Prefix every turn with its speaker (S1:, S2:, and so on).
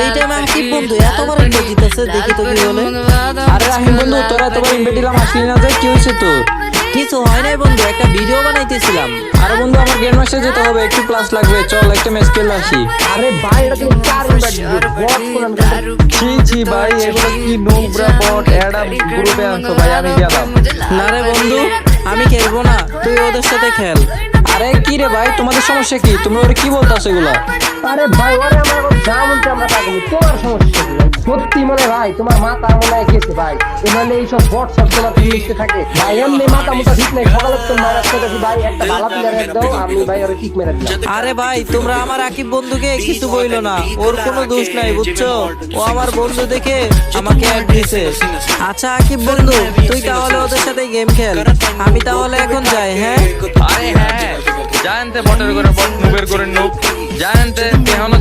S1: এই টাইমে আকিব বন্ধু এতবার ইনভাইট দিতেছে, দেখি তো কি বলে।
S2: আরে রাহিম বন্ধু, তোরা এতবার ইনভাইট দিলাম আসলি না যে, কি হয়েছে তোর?
S1: কিছু হয় নাই বন্ধু, একটা ভিডিও বানাইতেছিলাম।
S2: আরে বন্ধু, আমার গেম ম্যাচে যেতে হবে, একটু ক্লাস লাগবে, চল একটা ম্যাচ খেলে আসি।
S3: আরে ভাই এটা তুমি চার ইনভাইট দিছো বট কোন
S2: ছি ছি ভাই, এগুলো কি নোংরা বট অ্যাড আপ গ্রুপে আনছো ভাই, আমি গেলাম।
S1: না রে বন্ধু, আমি খেলবো না, তুই ওদের সাথে খেল।
S2: আরে কি রে ভাই, তোমাদের সমস্যা কি? তুমি ওরে কি বলতাছো এগুলা?
S3: আরে ভাই ওরে আমার যা মনতে আমরা তা করি, তোমার সমস্যা কি ভাই? সত্যি মনে ভাই তোমার মাথা মনে হয় গেছে ভাই, এখানে এইসব বট সব তোমার লিখতে থাকে ভাই, এমনি মাথা মুথা ঠিক নাই, সকালে তো মারার কথা ভাই একটা ভালো প্লেয়ার দাও, আমি ভাই ওরে কিক মেরে দিলাম।
S1: আরে ভাই, তোমরা আমার আকিব বন্ধুকে কিছু বইলো না, ওর কোনো দোষ নাই বুঝছো, ও আমার বন্ধু দেখে আমাকে অ্যাড দিছে। আচ্ছা আকিব বন্ধু, তুই তাহলে ওদের সাথে গেম খেল, আমি তাহলে এখন যাই। হ্যাঁ
S4: আরে হ্যাঁ, জানতে বটের করে বট নুবের করে নুব জানতে এখনো